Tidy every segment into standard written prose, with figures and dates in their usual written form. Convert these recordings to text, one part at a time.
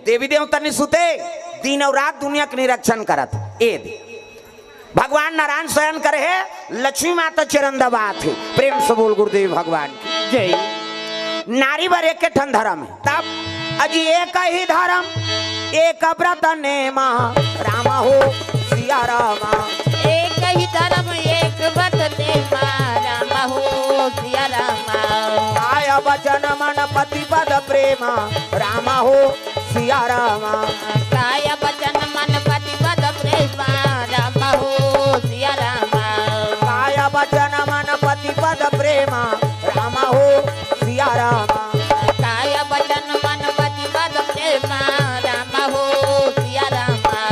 देवी देवता ने सुते दिन और रात दुनिया के निरीक्षण करत ए भगवान नारायण शयन करे है, लक्ष्मी माता चरण दबात है। प्रेम से बोल गुरुदेव भगवान की जय। नारी वर एक ठन धर्म है, तब अजी एक ही धर्म एक व्रत नेमा रामा हो सिया रामा। एक ही धर्म एक व्रत नेमा रामा हो सिया रामा। काय वचन मन पति पद प्रेमा रामा हो सिया रामा। काय वचन मन पति पद प्रेमा रामा हो सिया रामा। काय वचन मन पति पद प्रेमा रामा हो सिया रामा। काय वचन मन पति पद प्रेमा रामा हो सिया रामा।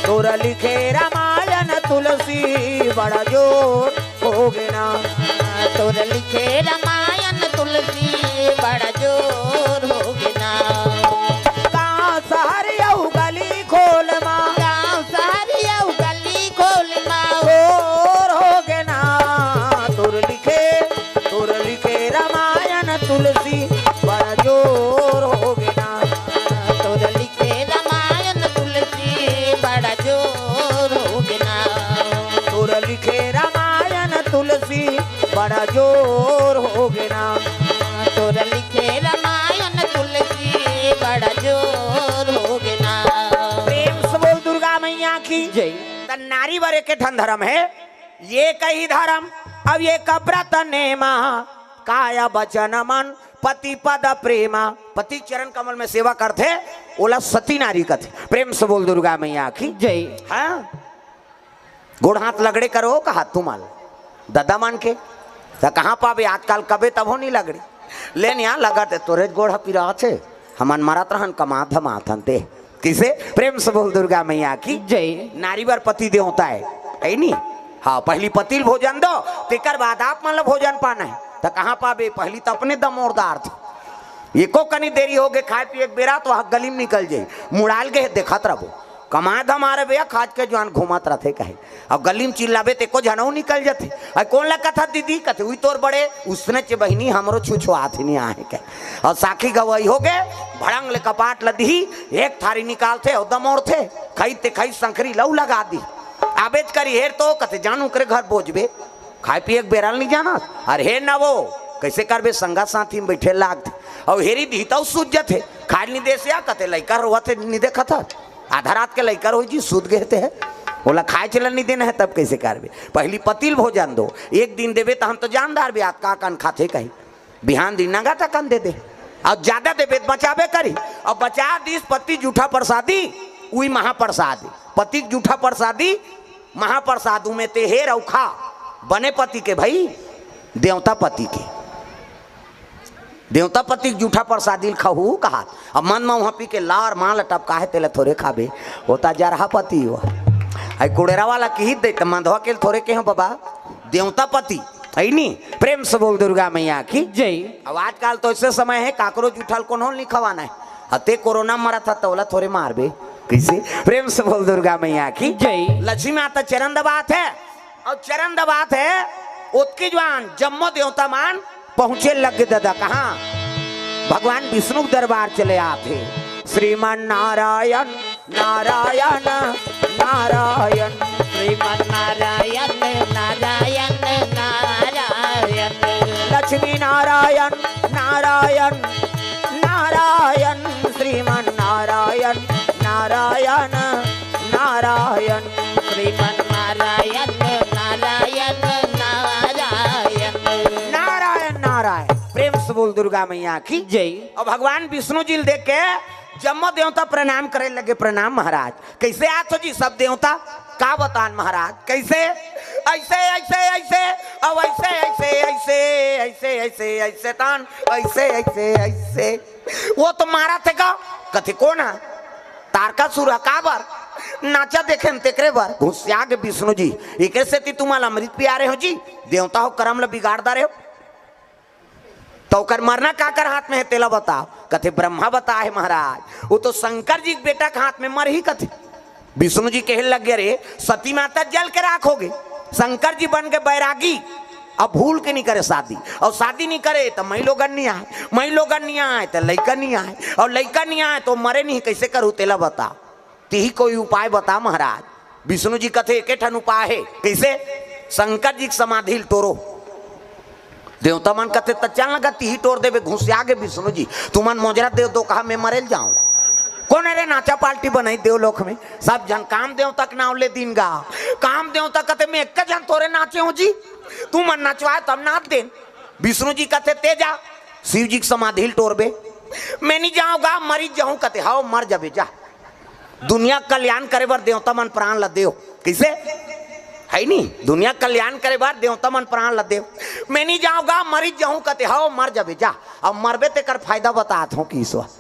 तोर लिखे रामायण तुलसी बड़ा जोर हो गया। तोर लिखे रामायण तुलसी बड़ा जोर हो गया। गाँव शहर यऊ गली खोल माँ, गाँव शहर यऊ गली खोल माँ जोर हो गया। तोर लिखे रामायण तुलसी बड़ा जोर हो गया। तोर लिखे रामायण तुलसी बड़ा जोर हो गया। तोर लिखे रामायण तुलसी बड़ा जोर हो गया। तोर लिखे रामायण तुलसी बड़ा जोर हो गया। प्रेम से बोल दुर्गा मैया की जय। त नारी वर के ठन धर्म है, ये कही धर्म अब ये कब्रत नेमा काय वचन मन पति पद प्रेमा। पति चरण कमल में सेवा करते ओला सती नारी कथे। प्रेम से बोल दुर्गा मैया की जय। हाँ गोड़ हाथ लगड़े करो कहा तुमाल दादा मान के तो कहाँ पावे आजकल कबे तब हो नहीं लगड़ी लेन यहाँ लगते तोरे गोड़ पिरा छे हमन मरत रहन कमा धमाथन ते किसे। प्रेम से बोल दुर्गा मैया की जय। नारी वर पति देवता है नहीं। हाँ पहली पतिल भोजन दो तेकर बाद आप मतलब भोजन पाना है तो कहाँ पावे पहली तो अपने दमोरदार थे एको कनी देरी हो गए खाए पिए बेरा तो गली में निकल जाये मुड़ाल के देखत रहो कमाए धमारे भैया खाज के जवान घुमात रहते कहे अब गली में चिल्लाबे ते को जनऊ निकल जाते और कौन लगा था दीदी कहते हुई तोर बड़े उसने चे बहनी हमरो छुछो हाथ नहीं आए के और साखी गवाई हो गए भड़ंग ले कपाट लदी एक थारी निकालते और दमोर थे खाई संकरी लऊ लगा दी आबेज करी हेर तो कहते जानू करे घर बोझबे खाए पिए बेराल नहीं जाना अरे हेर ना वो कैसे करबे संगा साथी में बैठे लागते और हेरी ढीता सूझ जाते खाए नहीं दे से कहते लड़का रोआ थे नहीं देखा था आधा रात के लड़का हो जी सूद गए थे बोला खाए चलन नहीं देना है तब कैसे करबे पहली पतिल भोजन दो एक दिन देवे तो हम तो जानदार भी का कान खाते कहीं बिहान दिन नगा तक कान दे दे और ज्यादा देवे बचावे करी और बचा दिस पति जूठा प्रसादी उई महाप्रसाद पति जूठा प्रसादी महाप्रसाद में ते हेर और खा बने पति के भाई देवता पति के देवता पति जूठा प्रसादी खाहू कहा अब मन में वहाँ पी के लार माल टपका है तेले थोड़े खाबे होता जा रहा पति हो आई कुड़ेरा वाला की ही दे मंधवा के थोड़े के हैं बाबा देवता पति है नहीं। प्रेम से बोल दुर्गा मैया की जय। अब आजकल तो ऐसे समय है काकरोच उठल कौन नहीं खवाना है हते कोरोना मरा था तोला थोड़े मार बे कैसे। प्रेम से बोल दुर्गा मैया की जय। लक्ष्मी माता चरण दबात है और चरण दबात है उत्की जवान जम्मो देवता मान पहुंचे लग दादा कहाँ भगवान विष्णु दरबार चले आते श्रीमान नारायण नारायण नारायण श्रीमन नारायण नारायण नारायण। लक्ष्मी नारायण नारायण नारायण श्रीमान नारायण नारायण नारायण श्रीमन नारायण नारायण नारायण। नारायण नारायण। प्रेम से बोल दुर्गा मैया की जय। और भगवान विष्णु जी देख के जम्मो देवता प्रणाम करे लगे प्रणाम महाराज कैसे आते हो जी सब देवता का बतान महाराज कैसे ऐसे ऐसे ऐसे अब ऐसे ऐसे ऐसे ऐसे ऐसे ऐसे तान ऐसे ऐसे ऐसे वो तो मारा थे का कथे कौन है तारका सुर काबर नाचा देखे तेकरे बार घुसिया के विष्णु जी एक से तुम्हारा अमृत पियारे हो जी देवता हो कर्म ल बिगाड़दा रहे हो तो कर मरना का कर हाथ में है तेला बताओ कथे ब्रह्मा बता है महाराज वो तो शंकर जी के बेटा के हाथ में मर ही कथे विष्णु जी कहे लग गए रे सती माता जल के राख हो गए शंकर जी बन गए बैरागी अब भूल के नहीं करे शादी, और शादी नहीं करे तो मई लोगन नहीं आए, मई लोगन नहीं आए तो लड़का नहीं आए, और लड़का नहीं आए तो मरे नहीं, कैसे करूँ तेला बता। ती कोई उपाय बता महाराज। विष्णु जी कथे एक ठन उपाय है, कैसे? शंकर जी की समाधि तोड़ो। देवता मन कथे तो चल लगा ती तोड़ देवे, घुसिया गे विष्णु जी तुमन मोजरा देव दो कहा मैं मरेल जाऊं। कौन अरे नाचा पार्टी बनाई देवलोक में, सब जन काम देव तक नाव ले दिन गा, काम देव तक कहते मैं एक जन तोरे नाचे हूँ जी, तू मन नचवाए तब नाच दे। विष्णु जी कहते ते जा, शिव जी की समाधि तोड़ बे, मैं नहीं जाऊंगा मरी जाऊं, कहते हाँ मर जाबे जा, दुनिया कल्याण करे बर देवता मन प्राण ल देव, कैसे है नहीं, दुनिया कल्याण करे बार देवता मन प्राण ल देव, मैं नहीं जाऊंगा मरी जाऊं, कहते हाँ मर जाबे जा, अब मरबे ते कर फायदा बतात हूँ कि ईश्वर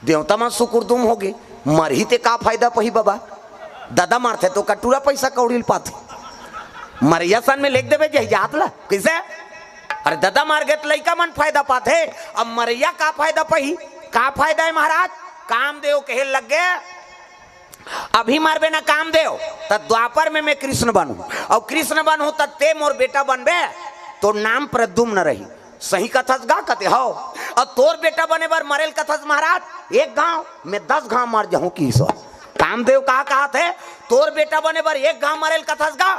देवता मन सुकुरदुम हो गए, मर ही ते का फायदा पही बाबा, दादा मारते तो कटूरा पैसा कौड़ी पाते, मरिया सन में लिख देवे जहिजात ला, कैसे? अरे दादा मार गए तो लड़का मन फायदा पाते, अब मरिया का फायदा पही, का फायदा है महाराज? कामदेव कहे लग गए अभी मारबे ना कामदेव तो द्वापर में मैं कृष्ण बनूं, और कृष्ण बनूं तो ते मोर बेटा बनबे तो नाम प्रद्युम्न रही, सही कथस गा कहते हो, और तोर बेटा बने बार मरेल कथस महाराज एक गांव में 10 गांव मर जाऊं की ईश्वर। कामदेव कहा थे तोर बेटा बने बार एक गांव मरेल कथस गा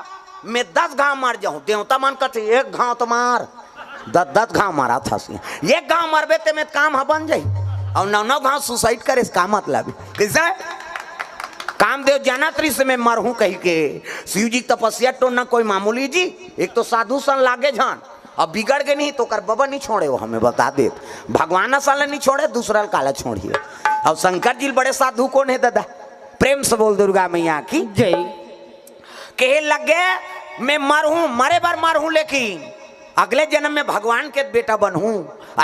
मैं 10 गांव मर जाऊं, देवता मन कहते एक गांव तो मार, 10 गांव मारा था, एक गांव मरबे ते में काम बन जाई, और 9 गांव सुसाइड करे इसका मतलब कैसे? कामदेव जानत्री से मैं मरहूं कही के, शिव जी तपस्या तो ना कोई मामूली जी, एक तो साधु सन लागे जान, अब बिगड़ गए नहीं तो कर बाबा नहीं छोड़े, वो हमें बता दे, भगवान साल नहीं छोड़े दूसरा काला छोड़िए। और शंकर जी बड़े साधु कौन है दादा? प्रेम से बोल दुर्गा मैया की जय। कहे लगे मैं मरहूं, मरे बार मरहूं, लेकिन अगले जन्म में भगवान के बेटा बनूं,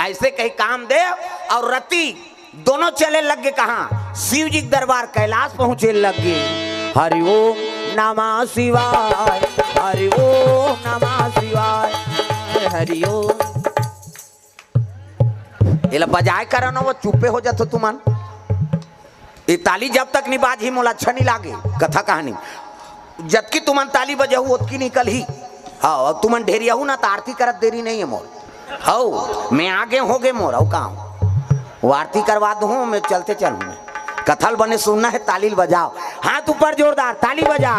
ऐसे कही कामदेव और रति दोनों चले लग गए कहाँ? शिव जी दरबार कैलाश पहुंचे लग गए। हरि ओम नमः शिवाय, हरि ओम नमः शिवाय, हरि ओम। ये बजाय करो ना वो चुप्पे हो जाते तुमन, ये ताली जब तक नहीं बाजी मोला अच्छा नहीं लागे कथा कहानी, जबकि तुमन ताली बजाऊ उतकी निकल ही, हाँ तुमन ढेरिया हूँ ना तो आरती करत देरी नहीं है मोर, हाँ मैं आगे हो गए मोर, और काम वो आरती करवा दूँ मैं चलते चलूँ, कथल बने सुनना है ताली बजाओ, हाथ ऊपर जोरदार ताली बजा।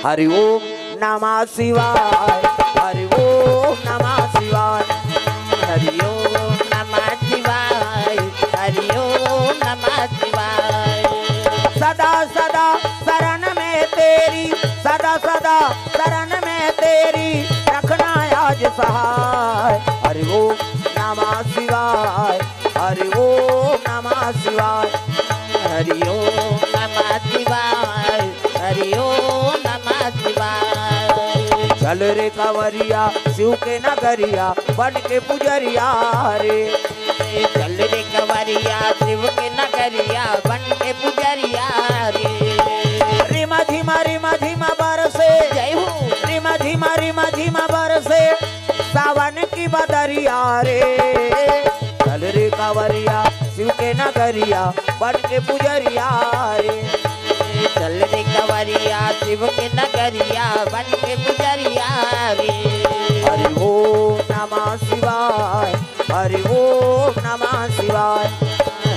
हरि ओम नमः शिवाय, हरि ओम नमः शिवाय, हरि ओम नमः शिवाय, हरि ओम नमः शिवाय। सदा सदा शरण में तेरी, सदा सदा शरण में तेरी, रखना आज सहाय। हरि ओम नमः शिवाय, हरि ओम नमः शिवाय, हरि ओम नमः शिवाय, हरि ओम नमः शिवाय। चल रे कंवरिया शिव के नगरिया बन के पुजरिया रे, चल रे कंवरिया शिव के नगरिया बन के पुजरिया रे। रिमा धीमा बरसे, जय हो। रिमा धीमा बरसे सावन की बदरिया रे, चल रे कंवरिया शिव के नगरिया बन के पुजरिया रे, चल रे कंवरिया शिव के नगरिया बन के पुजरिया रे। हरि ओम नमः शिवाय, हरि ओम नमः शिवाय,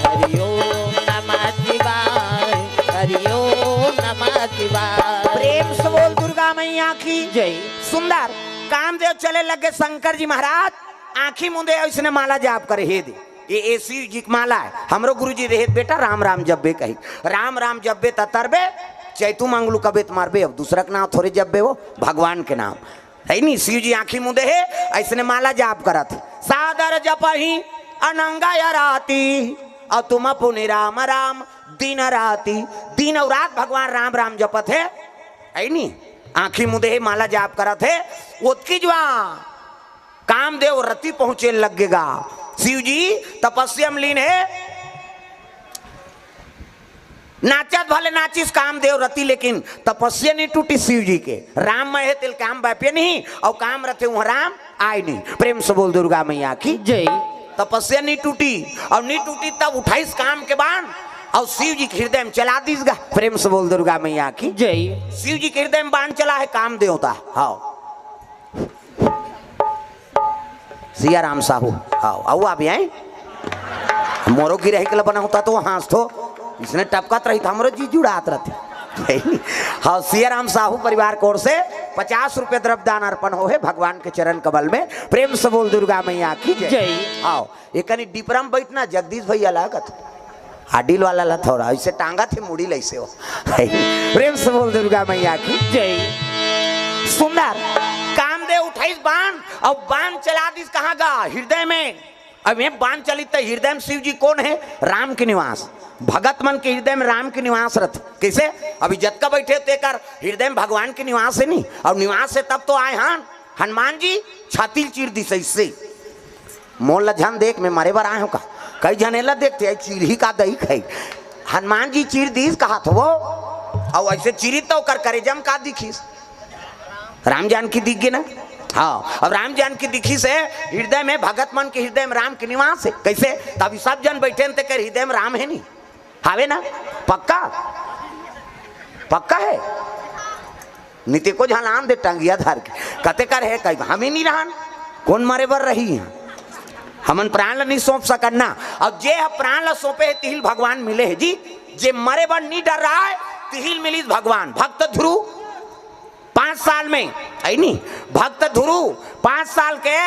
हरि ओम नमः शिवाय, हरि ओम नमः शिवाय। प्रेम से बोल दुर्गा मैया की जय। सुंदर कामदेव चले लगे शंकर जी महाराज, आंखी मुंदे उसने माला जाप करे हे दे, ये ऐसी जी माला है, हमरो गुरुजी रहे बेटा राम राम जब्बे कही, राम राम जब्बे तरबे चैतू मांगलू कबे मारबे, अब दूसरा के नाम थोड़े जब्बे वो भगवान के नाम है नहीं। शिव जी आंखी मुंदे है ऐसने माला जाप करत, सादर जपही अनंगा या राती, और तुम पुनि राम राम दिन राती, दिन और रात भगवान राम राम जपत है नहीं, आंखी मुंदे माला जाप करत है। उसकी जवा कामदेव रति पहुंचे लगेगा, शिव जी तपस्या में लीन है, नाचत भले नाचिस कामदेव रति, लेकिन तपस्या नहीं टूटी शिव जी के, राम में है तिल काम बापे नहीं, और काम रथे वहां राम आए नहीं। प्रेम से बोल दुर्गा मैया की जय। तपस्या नहीं टूटी, और नहीं टूटी तब उठाइस काम के बाण, और शिव जी के हृदय में चला दीसगा। प्रेम से बोल दुर्गा मैया की जय। शिव जी के हृदय में बाण चला है काम देवता, हाँ सिया राम साहू। आओ आओ आप आए मोरो की रही के बना होता तो हाँस तो इसने टपकत रही था हमरो जी जुड़ात रहते। हाँ सिया राम साहू परिवार की ओर से 50 रुपये द्रव्यदान अर्पण हो है भगवान के चरण कमल में। प्रेम से बोल दुर्गा मैया की जय। आओ ये कनी डिपरम बैठना जगदीश भैया लागत हाडिल वाला ला थोड़ा ऐसे टांगा थे मुड़ी लैसे हो। प्रेम से बोल दुर्गा मैया की जय। सुंदर कामदेव उठाइस बाण और बाण चला दिस कहाँ गा हृदय में। अब ये बाण चली तो हृदय में शिव जी कौन है राम के निवास। भगत मन के हृदय में राम के निवास रहते कैसे अभी जतका बैठे तो एक हृदय में भगवान के निवास है नहीं और निवास है तब तो आए हान हनुमान जी छातिल चीर दी सही मोल लझान देख मैं मारे बार आए हो का कई जनेला देखते चीर ही का दही खाई हनुमान जी चीर दी कहा था वो और ऐसे चीरी तो कर करेजम का दिखीस राम जानकी दिख गई ना। हाँ अब राम जानकी दिखी से हृदय में भगत मन के हृदय में राम के निवास है कैसे तभी सब जन बैठे ते कर हृदय में राम है नहीं हावे ना पक्का पक्का है नीति को झालान दे टंगिया धार के कते कर है कहीं हम ही नहीं रहन कौन मारे बर रही है हमन प्राण ला नहीं सौंप सकना अब जे प्राण ला सौंपे है तिहिल भगवान मिले है जी जे मरे बर नहीं डर रहा है तिहिल मिली भगवान। भक्त ध्रुव 5 साल में है नहीं भक्त ध्रुव 5 साल के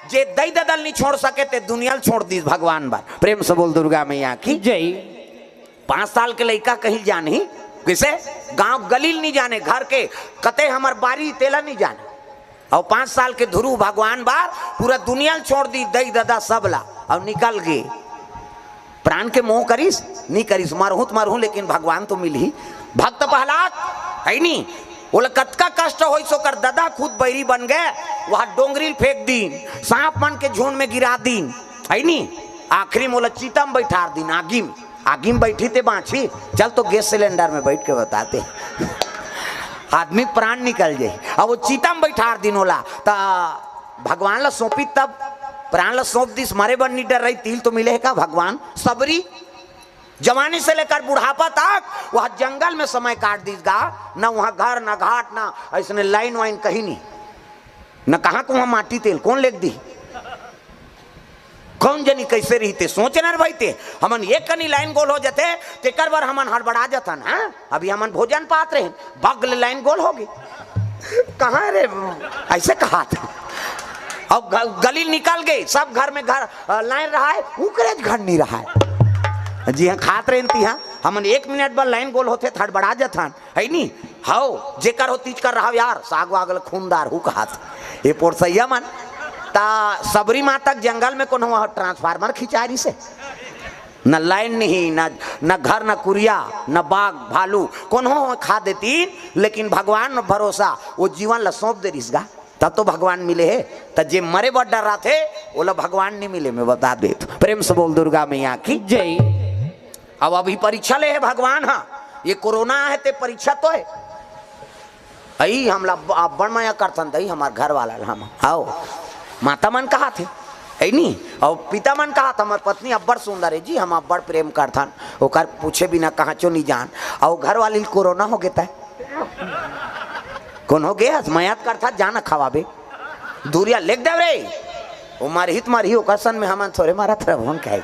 जे दई ददल नहीं छोड़ सके ते दुनिया छोड़ दी भगवान बार। प्रेम से बोल दुर्गा मैया की जय। 5 साल के लड़का कहीं जाने किसे गांव गलील नहीं जाने घर के कते हमार बारी तेला नहीं जाने और 5 साल के ध्रुव भगवान बार पूरा दुनिया छोड़ दी दई ददा सबला और निकल गए। प्राण के मोह करिस नहीं करिस मारहूं तो मारहूं लेकिन भगवान तो मिल ही। भक्त प्रहलाद है नहीं बोले कतका कष्ट हो सो कर दादा खुद बैरी बन गए वहां डोंगरी फेंक दीन सांप मन के झुंड में गिरा दीन है नहीं आखिरी मोला चीता में बैठा दीन आगी में बैठी थे बाछी चल तो गैस सिलेंडर में बैठ के बताते आदमी प्राण निकल जाए अब वो चीता में बैठा दिन होला ता भगवान ला सौंपी तब प्राण ला सौंप दिस मारे बन नहीं डर रही तिल तो मिले है का भगवान सबरी जवानी से लेकर बुढ़ापा तक वह जंगल में समय काट दी गा न वहाँ घर न घाट न ऐसे लाइन वाइन कहीं नहीं न कहाँ को वहाँ माटी तेल कौन लेख दी कौन जनी कैसे रहते सोचना भाई थे हमन एक कनी लाइन गोल हो जाते तेकर बार हमन हड़बड़ा जातन। हाँ अभी हमन भोजन पात रहे बगल लाइन गोल होगी कहाँ रे ऐसे कहा था अब गली निकल गई सब घर में घर लाइन रहा है उकरे घर नहीं रहा है। जी हाँ खात रहे हाँ हमन 1 मिनट बाद लाइन गोल होते हड़बड़ा जातन है नहीं हाउ जेकर हो तीज कर रहा यार साग वागल खूनदार हु कहा ये पोरसैया मन ता सबरी माँ तक जंगल में कौन हुआ ट्रांसफार्मर खिंचारी से न लाइन नहीं न घर न कुरिया न बाघ भालू कौन हो खा देती लेकिन भगवान न भरोसा वो जीवन ला सौंप दे रिसगा तब तो भगवान मिले है तब जे मरे बड़ डर रहा थे वो ला भगवान नहीं मिले मैं बता दे तो। प्रेम से बोल दुर्गा मैया की जय। अब अभी परीक्षा ले है भगवान। हाँ ये कोरोना है ते परीक्षा तो है आई हमला बड़ माया करथन दई हमार घर वाला हम आओ माता मन कहा थे है नहीं और पिता मन कहा था हमार पत्नी अब्बड़ सुंदर है जी हम अब्बड़ प्रेम करथन ओकर पूछे बिना कहाँ चो नहीं जान और घर वाली कोरोना हो गया कौन हो गया मयात करता जाना खवाबे दूरिया लेख देव रे वो मारही ओकर सन में हम थोड़े मारा भवन कहे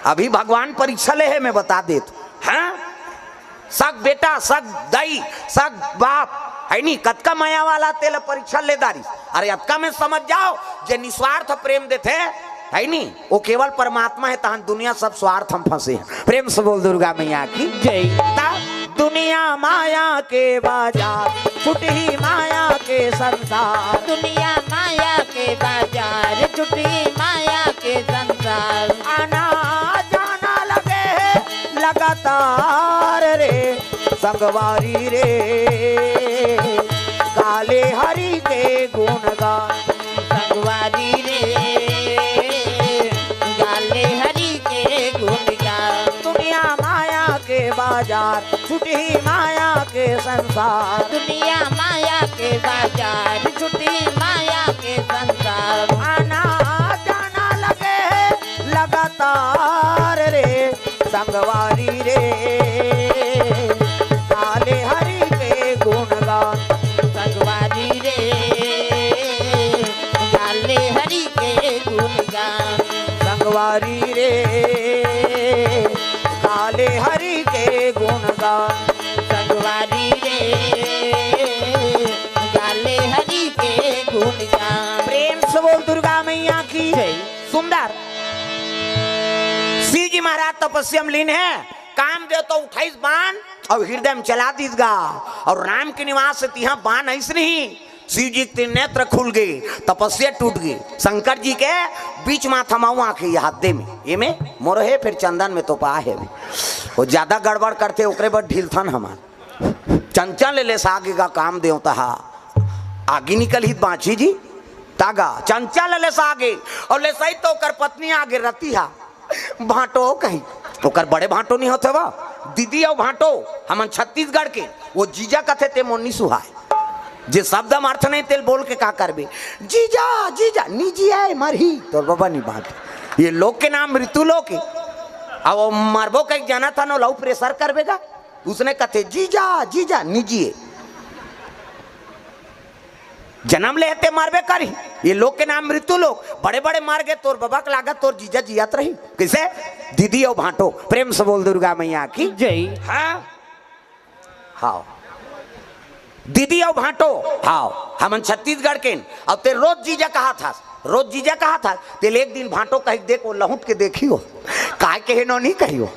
अभी भगवान परीक्षा ले है मैं बता देत। हाँ सग बेटा सग दाई सग बाप है नहीं कतका माया वाला तेल परीक्षा ले दारी अरे अतका में समझ जाओ जे निस्वार्थ प्रेम देते है नहीं वो केवल परमात्मा है तहन दुनिया सब स्वार्थ हम फंसे हैं। प्रेम से बोल दुर्गा मैया की जय। दुनिया माया के बाजार छुटी माया के संसार दुनिया माया के बाजार छुटी माया के संसार आना जाना लगे लगातार रे संगवारी रे काले हरि के गुणगान संगवारी रे गाले हरि के गुणगान दुनिया माया के बाजार छुटी माया के संसार दुनिया माया के बाजार छुटी माया के संसार आना जाना लगे लगातार रे संगवारी रे काले हरि के गुणगान संगवारी रे गाले हरि के संगवारी रे काले हरि के गुणगान। संगवारी रे गाले हरि के गुणगान। प्रेम से बोल दुर्गा मैया की जय। सुंदर शिव जी महाराज तपस्या में लीन है। काम दे तो 28 बाण और हृदय में चला दीजगा। और राम के निवास से तिहा बाण ऐसे नहीं, शिव जी के नेत्र खुल गए, तपस्या टूट गई। शंकर जी के बीच में थमाऊ आंखें हाथे में ये में मोर है, फिर चंदन में तो पा है। वो ज्यादा गड़बड़ करते ओकरे बड़ ढील थन हमार चंचल ले आगे का काम दे तहा आगे निकल ही बाँची जी तागा चंचल ले आगे और ले सही तो कर पत्नी आगे रती हा भाटो कही ओकर बड़े भाटो नहीं होते वा दीदी और भाटो हमन छत्तीसगढ़ के वो जीजा कथे ते मोनी सुहाय जे शब्द हम अर्थ नहीं तेल बोल के का करबे जीजा जीजा निजी है मरही तो बाबा नहीं बात ये लोग के नाम मृत्यु लोग के अब वो मरबो का एक जाना था ना लव प्रेशर करबेगा उसने कथे जीजा जीजा निजी है जन्म लेते मारबे करी ये लोग के नाम मृत्यु लोग बड़े बड़े मार गए तोर बाबा का लागत तोर जीजा जियात रही किसे दीदी और भाटो प्रेम से बोल दुर्गा मैया की जय। हाँ हाँ दीदी और भाटो हाँ हम छत्तीसगढ़ के अब ते रोज जीजा कहा था रोज जीजा कहा था तेल एक दिन भाटो कही देखो लहुट के देखियो काय के नो नहीं कहियो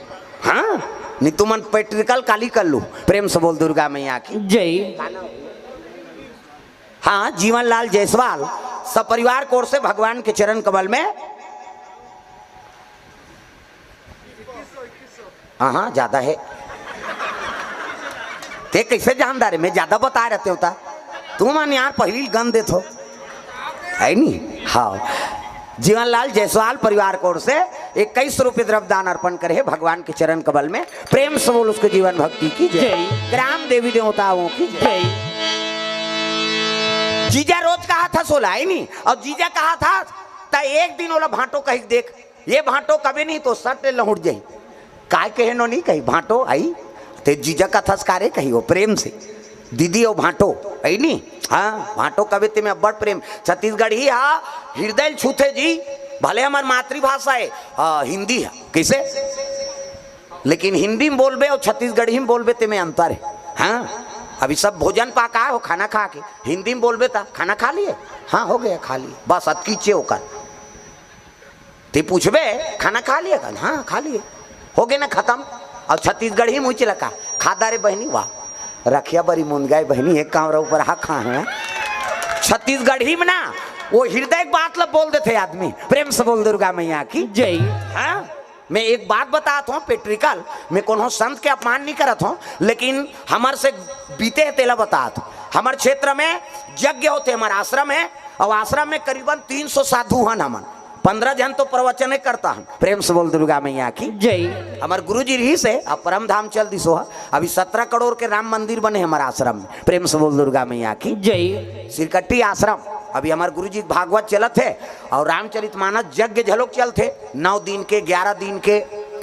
हाँ नहीं तुमन पेट्रिकल काली कर लू प्रेम से बोल दुर्गा मैया की जय। हाँ जीवन लाल जायसवाल सब परिवार कोर से भगवान के चरण कमल में हाँ ज्यादा है ते कैसे जानदार है मैं ज्यादा बता रहते होता तू मान यार पहली गन दे थो है नहीं। हाँ जीवन लाल जायसवाल परिवार कोर से 21 रुपये द्रव्यदान अर्पण करे भगवान के चरण कमल में प्रेम से बोल उसके जीवन भक्ति की जय। ग्राम देवी देवताओं की जय। जीजा रोज कहा था सोला है नहीं और जीजा कहा था ता एक दिन ओला भाटो कही देख ये भाटो कभी नहीं तो सट लहुट जाई काय कहे नो नहीं कही भाटो आई ते जीजा का थसकारे कही हो प्रेम से दीदी और भाटो आई नहीं। हाँ भाटो कभी ते में बड़ प्रेम छत्तीसगढ़ ही हाँ हृदय छूते जी भले हमार मातृभाषा है हिंदी है कैसे लेकिन हिंदी में बोलबे और छत्तीसगढ़ी में बोलबे ते में अंतर है। हाँ अभी सब भोजन पाका हो खाना खा के हिंदी में बोलबे था खाना खा लिए हाँ हो गया खा लिए बस अतकीचे होकर ते पूछबे खाना खा लिए कल हाँ खा लिए हो गए ना खत्म। और छत्तीसगढ़ ही मुँह लगा खादा रे बहनी वाह रखिया बड़ी मुनगाई बहनी एक कामरा ऊपर हा खा है छत्तीसगढ़ ही में ना वो हृदय बात लब बोल देते आदमी प्रेम से बोल दुर्गा मैया की जय। हाँ मैं एक बात बताता हूँ पेट्रिकल मैं कोनो संत के अपमान नहीं करत हूँ लेकिन हमारे से बीते है तेला बताता हूँ हमारे क्षेत्र में यज्ञ होते हमारे आश्रम है और आश्रम में करीबन 300 साधु हैं हमन 15 जन तो प्रवचन करता हूँ प्रेम से बोल दुर्गा मैया की जय। हमारे गुरु जी रही से अब परम धाम चल दिसो अभी 17 करोड़ के राम मंदिर बने हमारे आश्रम में प्रेम से बोल दुर्गा मैया की जय। सिरकट्टी आश्रम अभी हमारे गुरु जी भागवत चलत है और रामचरितमानस यज्ञ झलोक चलते 9 दिन के 11 दिन के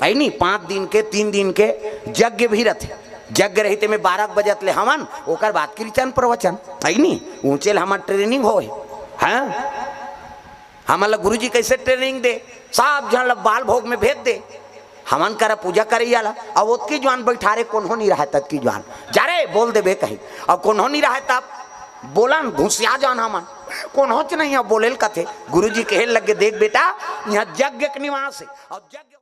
है नहीं 5 दिन के 3 दिन के यज्ञ भी रहते यज्ञ रहते में 12 बजत ले हवन ओकर बाद कीर्तन प्रवचन है नहीं ऊंचे हमार ट्रेनिंग हो हाँ हमारा गुरु जी कैसे ट्रेनिंग दे सब जन बाल भोग में भेज दे हमन कर पूजा करे जाला और ओतकी जवान बैठारे कोन्हो नहीं रहा तब की जवान जा रे बोल देबे कहीं और कोन्हो नहीं रहा तब बोलन घुसिया जान हमन कोन्हो च नहीं बोलेल कथे गुरु जी कहे लगे देख बेटा यहाँ यज्ञ के निवास है और यज्ञ